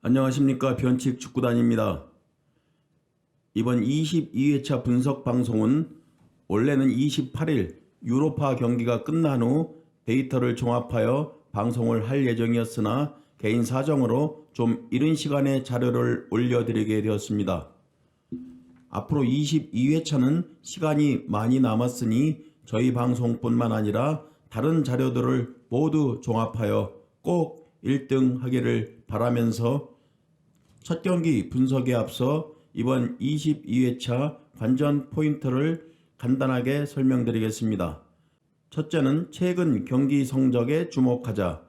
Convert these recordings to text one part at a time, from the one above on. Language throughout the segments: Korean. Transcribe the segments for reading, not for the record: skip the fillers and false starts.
안녕하십니까. 변칙 축구단입니다. 이번 22회차 분석 방송은 원래는 28일 유로파 경기가 끝난 후 데이터를 종합하여 방송을 할 예정이었으나 개인 사정으로 좀 이른 시간에 자료를 올려드리게 되었습니다. 앞으로 22회차는 시간이 많이 남았으니 저희 방송뿐만 아니라 다른 자료들을 모두 종합하여 꼭 1등 하기를 바라면서 첫 경기 분석에 앞서 이번 22회차 관전 포인트를 간단하게 설명드리겠습니다. 첫째는 최근 경기 성적에 주목하자.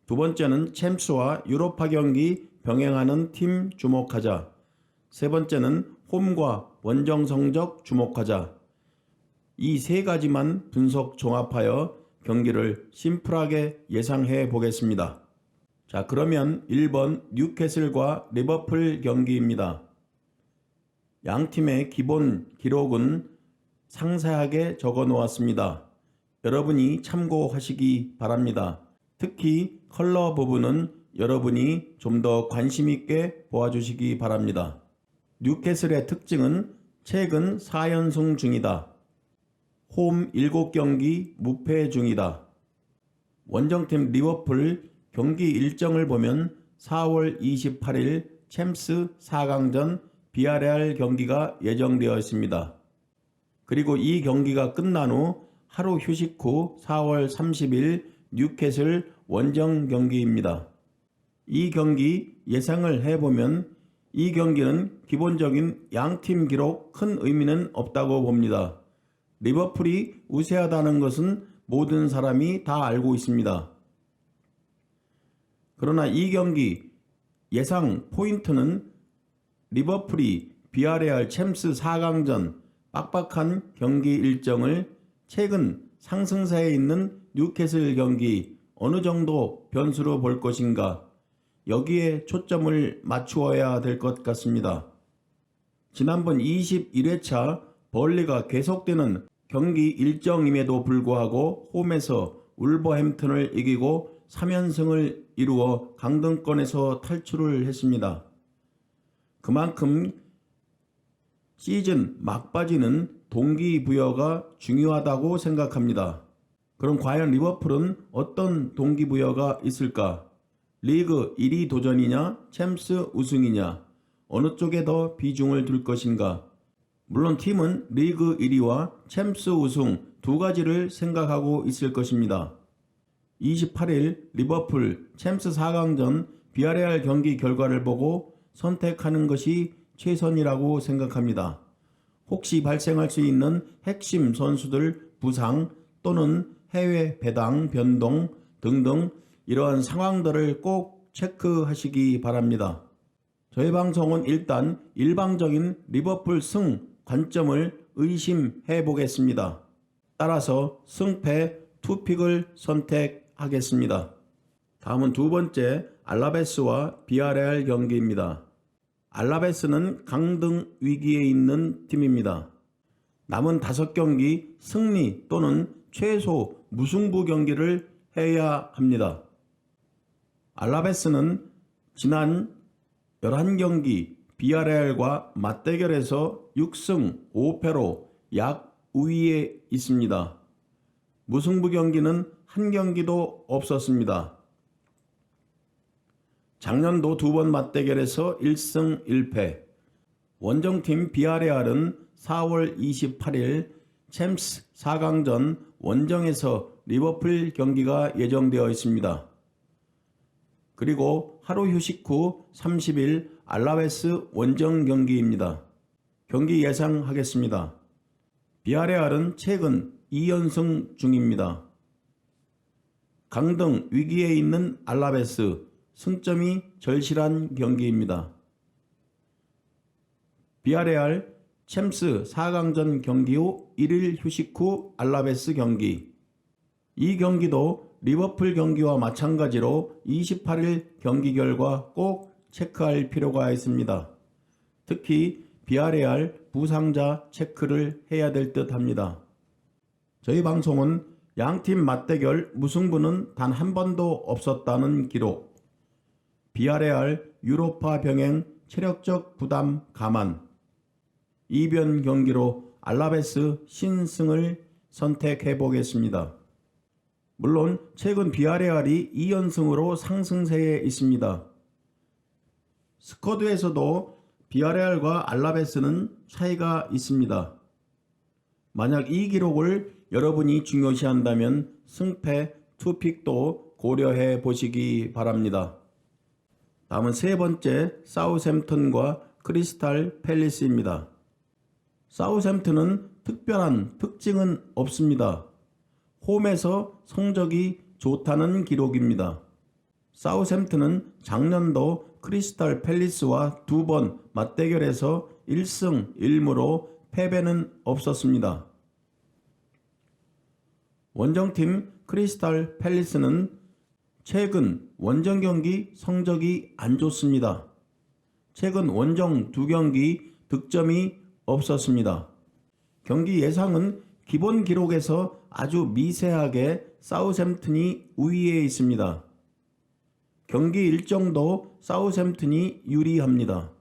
두 번째는 챔스와 유로파 경기 병행하는 팀 주목하자. 세 번째는 홈과 원정 성적 주목하자. 이 세 가지만 분석 종합하여 경기를 심플하게 예상해 보겠습니다. 자, 그러면 1번 뉴캐슬과 리버풀 경기입니다. 양 팀의 기본 기록은 상세하게 적어 놓았습니다. 여러분이 참고하시기 바랍니다. 특히 컬러 부분은 여러분이 좀 더 관심 있게 보아주시기 바랍니다. 뉴캐슬의 특징은 최근 4연승 중이다. 홈 7경기 무패 중이다. 원정팀 리버풀 경기 일정을 보면 4월 28일 챔스 4강전 비아레알 경기가 예정되어 있습니다. 그리고 이 경기가 끝난 후 하루 휴식 후 4월 30일 뉴캐슬 원정 경기입니다. 이 경기 예상을 해보면 이 경기는 기본적인 양팀 기록 큰 의미는 없다고 봅니다. 리버풀이 우세하다는 것은 모든 사람이 다 알고 있습니다. 그러나 이 경기 예상 포인트는 리버풀이 비아레알 챔스 4강전 빡빡한 경기 일정을 최근 상승세에 있는 뉴캐슬 경기 어느 정도 변수로 볼 것인가, 여기에 초점을 맞추어야 될 것 같습니다. 지난번 21회차 벌리가 계속되는 경기 일정임에도 불구하고 홈에서 울버햄튼을 이기고 3연승을 이루어 강등권에서 탈출을 했습니다. 그만큼 시즌 막바지는 동기부여가 중요하다고 생각합니다. 그럼 과연 리버풀은 어떤 동기부여가 있을까? 리그 1위 도전이냐, 챔스 우승이냐, 어느 쪽에 더 비중을 둘 것인가? 물론 팀은 리그 1위와 챔스 우승 두 가지를 생각하고 있을 것입니다. 28일 리버풀 챔스 4강전 비아레알 경기 결과를 보고 선택하는 것이 최선이라고 생각합니다. 혹시 발생할 수 있는 핵심 선수들 부상 또는 해외 배당, 변동 등등 이러한 상황들을 꼭 체크하시기 바랍니다. 저희 방송은 일단 일방적인 리버풀 승 관점을 의심해 보겠습니다. 따라서 승패 투픽을 선택하겠습니다. 다음은 두 번째 알라베스와 비아레알 경기입니다. 알라베스는 강등 위기에 있는 팀입니다. 남은 5경기 승리 또는 최소 무승부 경기를 해야 합니다. 알라베스는 지난 11경기 비아레알과 맞대결에서 6승 5패로 약 우위에 있습니다. 무승부 경기는 한 경기도 없었습니다. 작년도 2번 맞대결에서 1승 1패. 원정팀 비아레알은 4월 28일 챔스 4강전 원정에서 리버풀 경기가 예정되어 있습니다. 그리고 하루 휴식 후 30일 알라베스 원정 경기입니다. 경기 예상하겠습니다. 비아레알은 최근 2연승 중입니다. 강등 위기에 있는 알라베스, 승점이 절실한 경기입니다. 비아레알 챔스 4강전 경기 후 1일 휴식 후 알라베스 경기. 이 경기도 리버풀 경기와 마찬가지로 28일 경기 결과 꼭 체크할 필요가 있습니다. 특히 비아레알 부상자 체크를 해야 될 듯 합니다. 저희 방송은 양팀 맞대결 무승부는 단 한 번도 없었다는 기록, 비아레알 유로파 병행 체력적 부담 감안. 이변 경기로 알라베스 신승을 선택해 보겠습니다. 물론 최근 비아레알이 2연승으로 상승세에 있습니다. 스쿼드에서도 비아레알과 알라베스는 차이가 있습니다. 만약 이 기록을 여러분이 중요시한다면 승패 투픽도 고려해 보시기 바랍니다. 다음은 세 번째 사우샘튼과 크리스탈 팰리스입니다. 사우샘튼은 특별한 특징은 없습니다. 홈에서 성적이 좋다는 기록입니다. 사우샘튼은 작년도 크리스탈 팰리스와 2번 맞대결에서 1승 1무로 패배는 없었습니다. 원정팀 크리스탈 팰리스는 최근 원정 경기 성적이 안 좋습니다. 최근 원정 2경기 득점이 없었습니다. 경기 예상은 기본 기록에서 아주 미세하게 사우샘튼이 우위에 있습니다. 경기 일정도 사우샘튼이 유리합니다.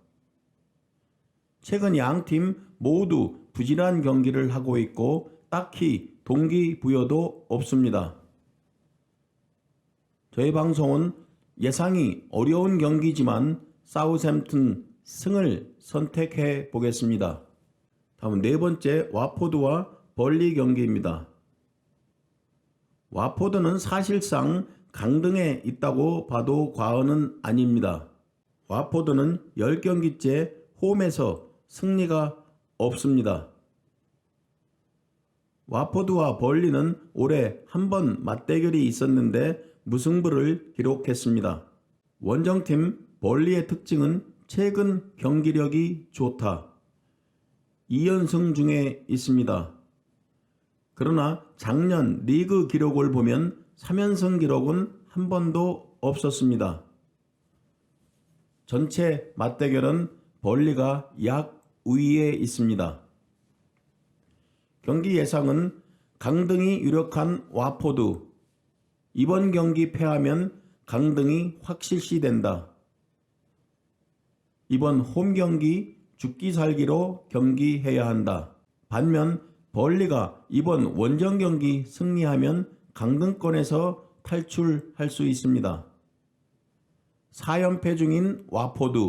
최근 양팀 모두 부진한 경기를 하고 있고 딱히 동기부여도 없습니다. 저희 방송은 예상이 어려운 경기지만 사우샘튼 승을 선택해 보겠습니다. 다음은 네 번째 와포드와 벌리 경기입니다. 와포드는 사실상 강등에 있다고 봐도 과언은 아닙니다. 와포드는 10경기째 홈에서 승리가 없습니다. 와포드와 벌리는 올해 한 번 맞대결이 있었는데 무승부를 기록했습니다. 원정팀 벌리의 특징은 최근 경기력이 좋다. 2연승 중에 있습니다. 그러나 작년 리그 기록을 보면 3연승 기록은 한 번도 없었습니다. 전체 맞대결은 벌리가 약 우위에 있습니다. 경기 예상은 강등이 유력한 와포드. 이번 경기 패하면 강등이 확실시된다. 이번 홈 경기 죽기 살기로 경기해야 한다. 반면 벌리가 이번 원정 경기 승리하면 강등권에서 탈출할 수 있습니다. 4연패 중인 와포드,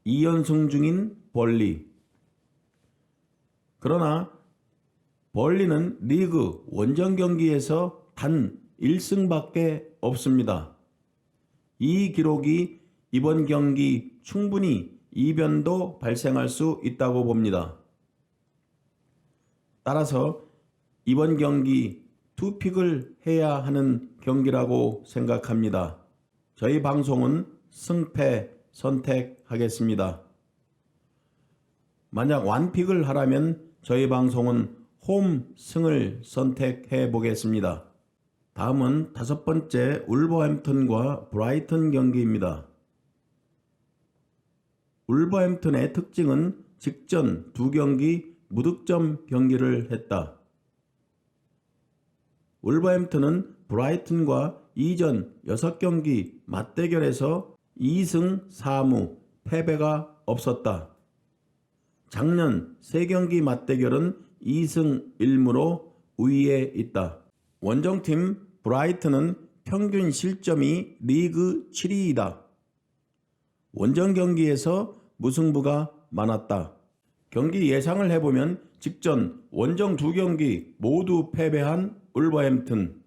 2연승 중인 벌리. 그러나 벌리는 리그 원정 경기에서 단 1승밖에 없습니다. 이 기록이 이번 경기 충분히 이변도 발생할 수 있다고 봅니다. 따라서 이번 경기 투픽을 해야 하는 경기라고 생각합니다. 저희 방송은 승패 선택하겠습니다. 만약 완픽을 하라면 저희 방송은 홈 승을 선택해 보겠습니다. 다음은 다섯 번째 울버햄튼과 브라이튼 경기입니다. 울버햄튼의 특징은 직전 2경기 무득점 경기를 했다. 울버햄튼은 브라이튼과 이전 6경기 맞대결에서 2승 4무 패배가 없었다. 작년 3경기 맞대결은 2승 1무로 우위에 있다. 원정팀 브라이튼은 평균 실점이 리그 7위이다. 원정 경기에서 무승부가 많았다. 경기 예상을 해보면 직전 원정 2경기 모두 패배한 울버햄튼.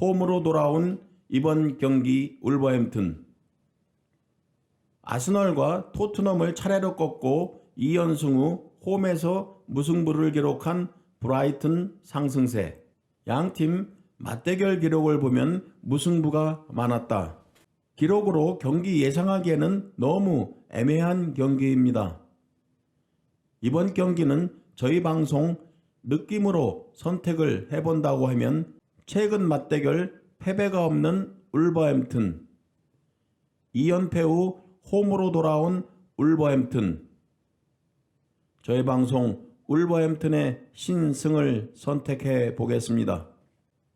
홈으로 돌아온 이번 경기 울버햄튼. 아스널과 토트넘을 차례로 꺾고 2연승 후 홈에서 무승부를 기록한 브라이튼 상승세. 양팀 맞대결 기록을 보면 무승부가 많았다. 기록으로 경기 예상하기에는 너무 애매한 경기입니다. 이번 경기는 저희 방송 느낌으로 선택을 해본다고 하면 최근 맞대결 패배가 없는 울버햄튼, 2연패 후 홈으로 돌아온 울버햄튼, 저희 방송 울버햄튼의 신승을 선택해 보겠습니다.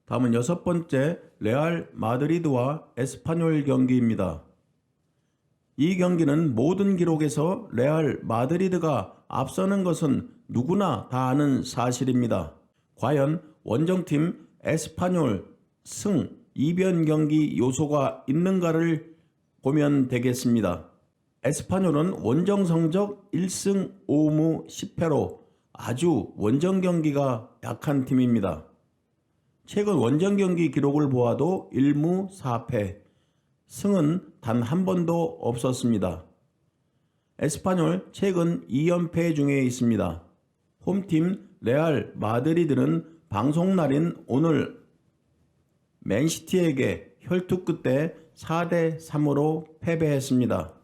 다음은 여섯 번째 레알 마드리드와 에스파뇰 경기입니다. 이 경기는 모든 기록에서 레알 마드리드가 앞서는 것은 누구나 다 아는 사실입니다. 과연 원정팀 에스파뇰 승, 이변 경기 요소가 있는가를 보면 되겠습니다. 에스파뇰은 원정 성적 1승 5무 10패로 아주 원정 경기가 약한 팀입니다. 최근 원정 경기 기록을 보아도 1무 4패, 승은 단 한 번도 없었습니다. 에스파뇰 최근 2연패 중에 있습니다. 홈팀 레알 마드리드는 방송날인 오늘 맨시티에게 혈투 끝에 4대 3으로 패배했습니다.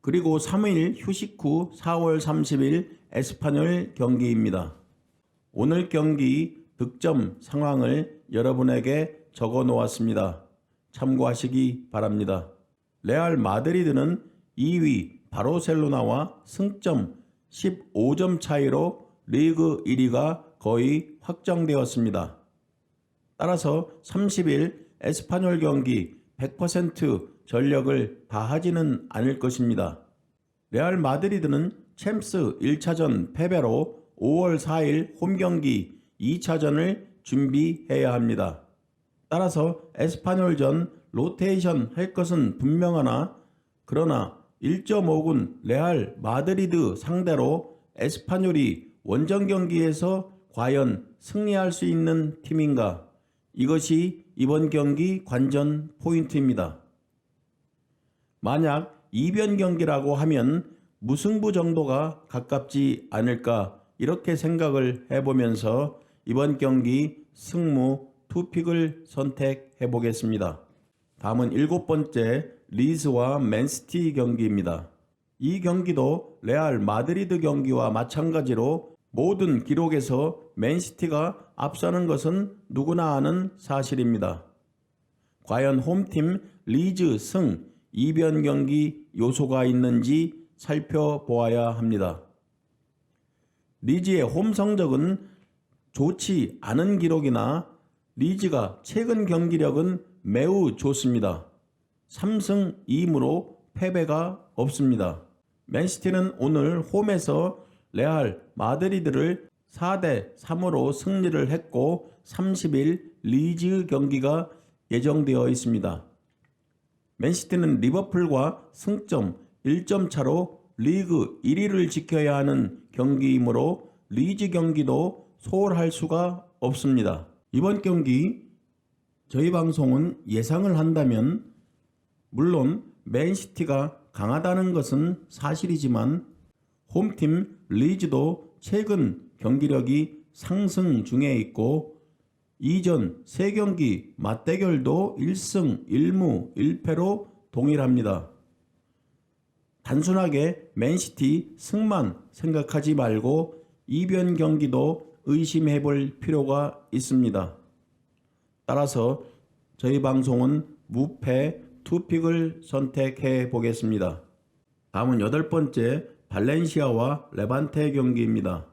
그리고 3일 휴식 후 4월 30일 에스파뇰 경기입니다. 오늘 경기 득점 상황을 여러분에게 적어 놓았습니다. 참고하시기 바랍니다. 레알 마드리드는 2위 바르셀로나와 승점 15점 차이로 리그 1위가 거의 확정되었습니다. 따라서 30일 에스파뇰 경기 100% 전력을 다하지는 않을 것입니다. 레알 마드리드는 챔스 1차전 패배로 5월 4일 홈경기 2차전을 준비해야 합니다. 따라서 에스파뇰전 로테이션 할 것은 분명하나 그러나 1.5군 레알 마드리드 상대로 에스파뇰이 원정 경기에서 과연 승리할 수 있는 팀인가? 이것이 이번 경기 관전 포인트입니다. 만약 이변 경기라고 하면 무승부 정도가 가깝지 않을까 이렇게 생각을 해보면서 이번 경기 승무 투픽을 선택해 보겠습니다. 다음은 일곱 번째 리즈와 맨시티 경기입니다. 이 경기도 레알 마드리드 경기와 마찬가지로 모든 기록에서 맨시티가 앞서는 것은 누구나 아는 사실입니다. 과연 홈팀 리즈 승, 이변 경기 요소가 있는지 살펴보아야 합니다. 리즈의 홈 성적은 좋지 않은 기록이나 리즈가 최근 경기력은 매우 좋습니다. 3승 2무로 패배가 없습니다. 맨시티는 오늘 홈에서 레알 마드리드를 4대 3으로 승리를 했고 30일 리즈 경기가 예정되어 있습니다. 맨시티는 리버풀과 승점 1점 차로 리그 1위를 지켜야 하는 경기이므로 리즈 경기도 소홀할 수가 없습니다. 이번 경기 저희 방송은 예상을 한다면 물론 맨시티가 강하다는 것은 사실이지만 홈팀 리즈도 최근 경기력이 상승 중에 있고 이전 3경기 맞대결도 1승 1무 1패로 동일합니다. 단순하게 맨시티 승만 생각하지 말고 이변 경기도 의심해 볼 필요가 있습니다. 따라서 저희 방송은 무패 투픽을 선택해 보겠습니다. 다음은 여덟 번째 발렌시아와 레반테 경기입니다.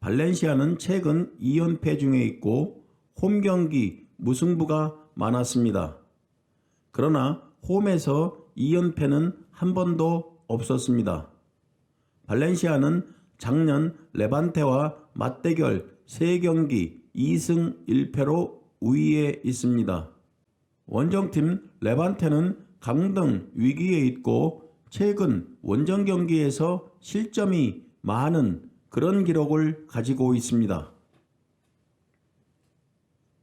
발렌시아는 최근 2연패 중에 있고 홈 경기 무승부가 많았습니다. 그러나 홈에서 2연패는 한 번도 없었습니다. 발렌시아는 작년 레반테와 맞대결 3경기 2승 1패로 우위에 있습니다. 원정팀 레반테는 강등 위기에 있고 최근 원정 경기에서 실점이 많은 그런 기록을 가지고 있습니다.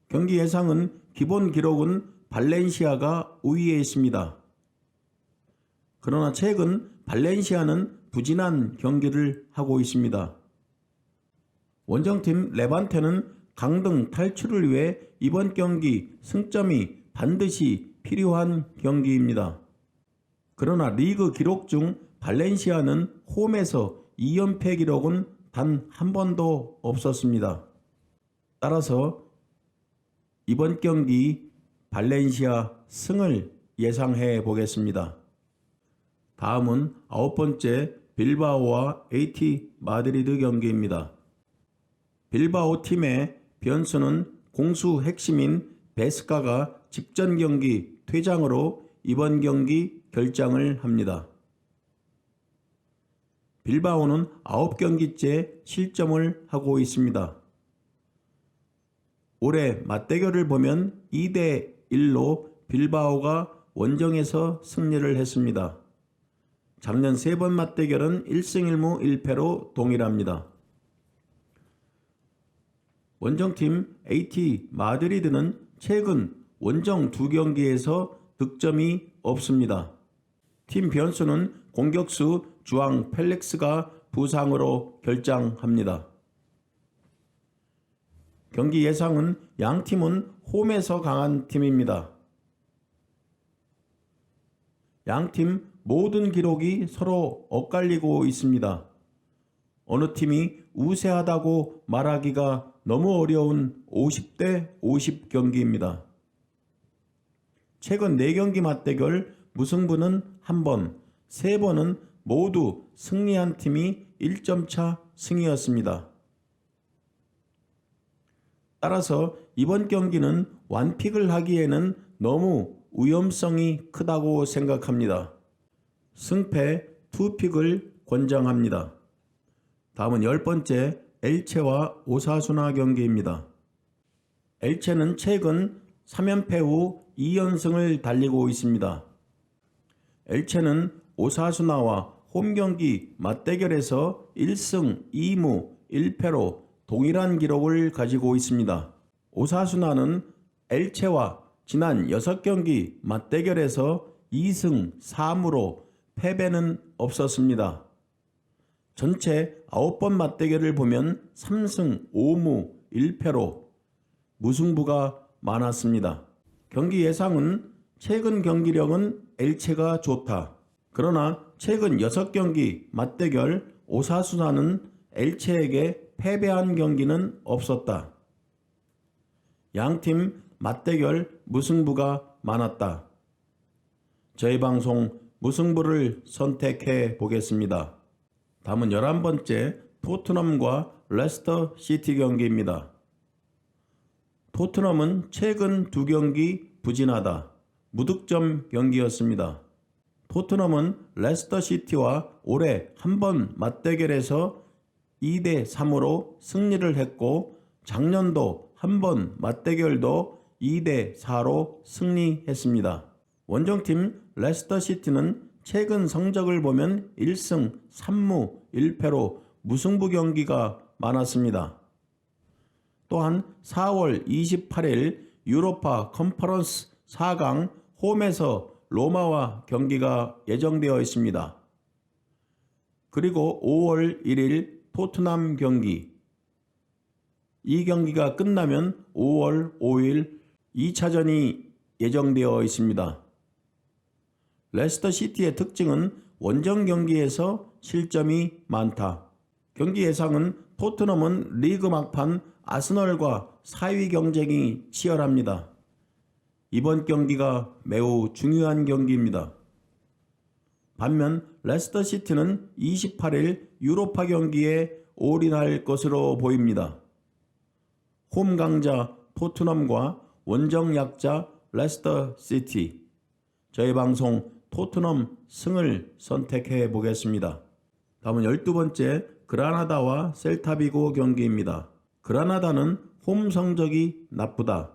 경기 예상은 기본 기록은 발렌시아가 우위에 있습니다. 그러나 최근 발렌시아는 부진한 경기를 하고 있습니다. 원정팀 레반테는 강등 탈출을 위해 이번 경기 승점이 반드시 필요한 경기입니다. 그러나 리그 기록 중 발렌시아는 홈에서 2연패 기록은 단 한 번도 없었습니다. 따라서 이번 경기 발렌시아 승을 예상해 보겠습니다. 다음은 아홉 번째 빌바오와 AT 마드리드 경기입니다. 빌바오 팀의 변수는 공수 핵심인 베스카가 직전 경기 퇴장으로 이번 경기 결장을 합니다. 빌바오는 9경기째 실점을 하고 있습니다. 올해 맞대결을 보면 2대1로 빌바오가 원정에서 승리를 했습니다. 작년 3번 맞대결은 1승 1무 1패로 동일합니다. 원정팀 AT 마드리드는 최근 원정 2경기에서 득점이 없습니다. 팀 변수는 공격수 주앙 펠릭스가 부상으로 결장합니다. 경기 예상은 양팀은 홈에서 강한 팀입니다. 양팀 모든 기록이 서로 엇갈리고 있습니다. 어느 팀이 우세하다고 말하기가 너무 어려운 50대 50 경기입니다. 최근 4경기 맞대결 무승부는 1번, 3번은 모두 승리한 팀이 1점차 승이었습니다. 따라서 이번 경기는 완픽을 하기에는 너무 위험성이 크다고 생각합니다. 승패 2픽을 권장합니다. 다음은 10번째 엘체와 오사수나 경기입니다. 엘체는 최근 3연패 후 2연승을 달리고 있습니다. 엘체는 오사수나와 홈경기 맞대결에서 1승 2무 1패로 동일한 기록을 가지고 있습니다. 오사수나는 엘체와 지난 6경기 맞대결에서 2승 4무로 패배는 없었습니다. 전체 9번 맞대결을 보면 3승 5무 1패로 무승부가 많았습니다. 경기 예상은 최근 경기력은 엘체가 좋다. 그러나 최근 6경기 맞대결 오사수나는 엘체에게 패배한 경기는 없었다. 양팀 맞대결 무승부가 많았다. 저희 방송 무승부를 선택해 보겠습니다. 다음은 11번째 토트넘과 레스터 시티 경기입니다. 토트넘은 최근 2경기 부진하다. 무득점 경기였습니다. 토트넘은 레스터 시티와 올해 한 번 맞대결에서 2대3으로 승리를 했고 작년도 한 번 맞대결도 2대4로 승리했습니다. 원정팀 레스터 시티는 최근 성적을 보면 1승 3무 1패로 무승부 경기가 많았습니다. 또한 4월 28일 유로파 컨퍼런스 4강 홈에서 로마와 경기가 예정되어 있습니다. 그리고 5월 1일 토트넘 경기. 이 경기가 끝나면 5월 5일 2차전이 예정되어 있습니다. 레스터 시티의 특징은 원정 경기에서 실점이 많다. 경기 예상은 토트넘은 리그 막판 아스널과 4위 경쟁이 치열합니다. 이번 경기가 매우 중요한 경기입니다. 반면 레스터 시티는 28일 유로파 경기에 올인할 것으로 보입니다. 홈 강자 토트넘과 원정 약자 레스터 시티. 저희 방송 토트넘 승을 선택해 보겠습니다. 다음은 12번째 그라나다와 셀타비고 경기입니다. 그라나다는 홈 성적이 나쁘다.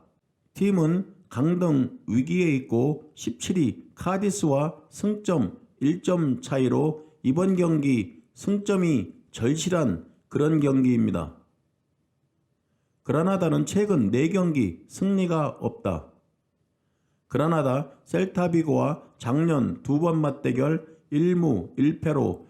팀은 강등 위기에 있고 17위 카디스와 승점 1점 차이로 이번 경기 승점이 절실한 그런 경기입니다. 그라나다는 최근 4경기 승리가 없다. 그라나다 셀타비고와 작년 2번 맞대결 1무 1패로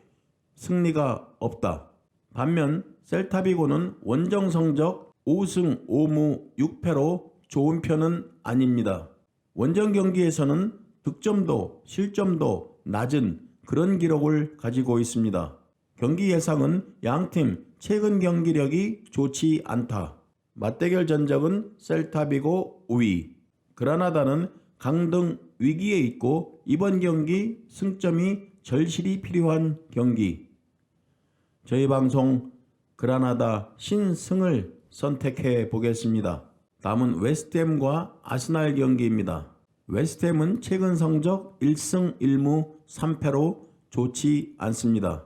승리가 없다. 반면 셀타비고는 원정 성적 5승 5무 6패로 좋은 편은 아닙니다. 원정 경기에서는 득점도 실점도 낮은 그런 기록을 가지고 있습니다. 경기 예상은 양팀 최근 경기력이 좋지 않다. 맞대결 전적은 셀타비고 우위. 그라나다는 강등 위기에 있고 이번 경기 승점이 절실히 필요한 경기. 저희 방송 그라나다 신승을 선택해 보겠습니다. 다음은 웨스트햄과 아스날 경기입니다. 웨스트햄은 최근 성적 1승 1무 3패로 좋지 않습니다.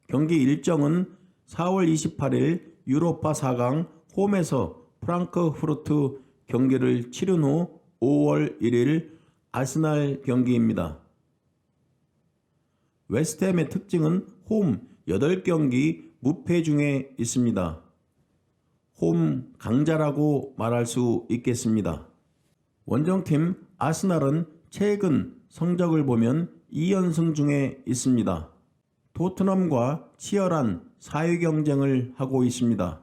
경기 일정은 4월 28일 유로파 4강 홈에서 프랑크푸르트 경기를 치른 후 5월 1일 아스날 경기입니다. 웨스트햄의 특징은 홈 8경기 무패 중에 있습니다. 홈 강자라고 말할 수 있겠습니다. 원정팀 아스날은 최근 성적을 보면 2연승 중에 있습니다. 토트넘과 치열한 4위 경쟁을 하고 있습니다.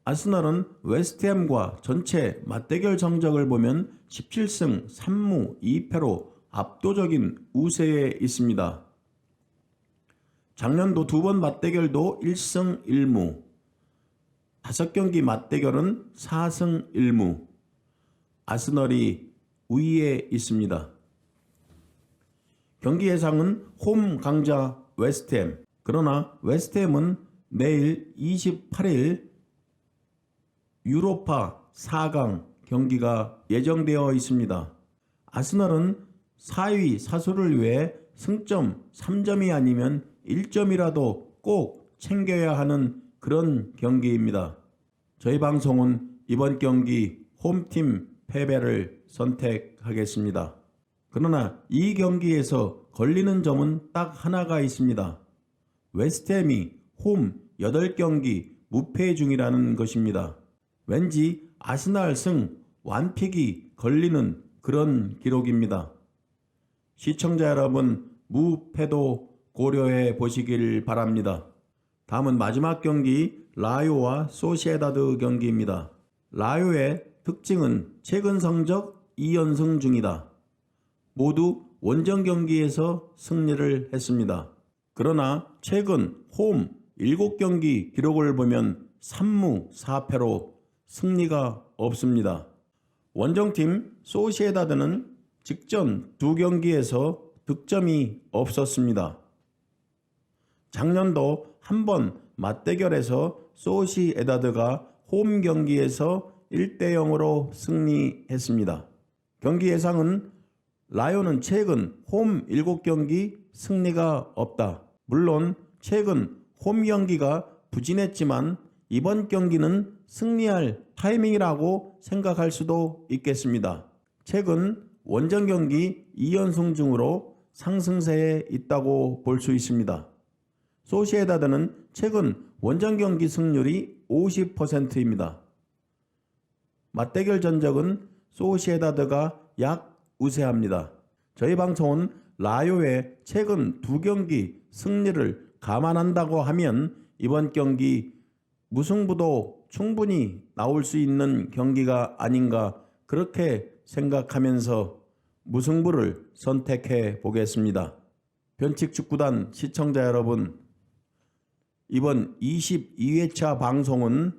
아스날은 웨스트햄과 전체 맞대결 성적을 보면 17승 3무 2패로 압도적인 우세에 있습니다. 작년도 2번 맞대결도 1승 1무, 5경기 맞대결은 4승 1무, 아스널이 우위에 있습니다. 경기 예상은 홈 강자 웨스트햄, 그러나 웨스트햄은 내일 28일 유로파 4강 경기가 예정되어 있습니다. 아스널은 4위 사수를 위해 승점 3점이 아니면 1점이라도 꼭 챙겨야 하는 그런 경기입니다. 저희 방송은 이번 경기 홈팀 패배를 선택하겠습니다. 그러나 이 경기에서 걸리는 점은 딱 하나가 있습니다. 웨스트햄이 홈 8경기 무패 중이라는 것입니다. 왠지 아스날 승 완픽이 걸리는 그런 기록입니다. 시청자 여러분, 무패도 고려해 보시길 바랍니다. 다음은 마지막 경기 라요와 소시에다드 경기입니다. 라요의 특징은 최근 성적 2연승 중이다. 모두 원정 경기에서 승리를 했습니다. 그러나 최근 홈 7경기 기록을 보면 3무 4패로 승리가 없습니다. 원정팀 소시에다드는 직전 2경기에서 득점이 없었습니다. 작년도 한번 맞대결에서 소시에다드가 홈 경기에서 1대0으로 승리했습니다. 경기 예상은 라요는 최근 홈 7경기 승리가 없다. 물론 최근 홈 경기가 부진했지만 이번 경기는 승리할 타이밍이라고 생각할 수도 있겠습니다. 최근 원정 경기 2연승 중으로 상승세에 있다고 볼 수 있습니다. 소시에다드는 최근 원정 경기 승률이 50%입니다. 맞대결 전적은 소시에다드가 약 우세합니다. 저희 방송은 라요의 최근 2경기 승리를 감안한다고 하면 이번 경기 무승부도 충분히 나올 수 있는 경기가 아닌가 그렇게 생각하면서 무승부를 선택해 보겠습니다. 변칙축구단 시청자 여러분, 이번 22회차 방송은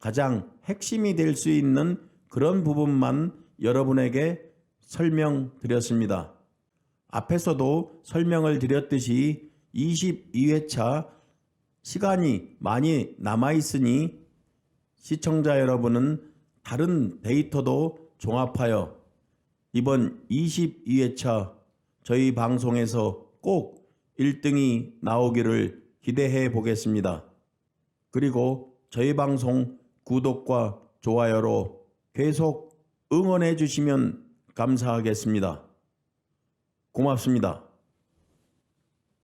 가장 핵심이 될 수 있는 그런 부분만 여러분에게 설명드렸습니다. 앞에서도 설명을 드렸듯이 22회차 시간이 많이 남아있으니 시청자 여러분은 다른 데이터도 종합하여 이번 22회차 저희 방송에서 꼭 1등이 나오기를 기대해 보겠습니다. 그리고 저희 방송 구독과 좋아요로 계속 응원해 주시면 감사하겠습니다. 고맙습니다.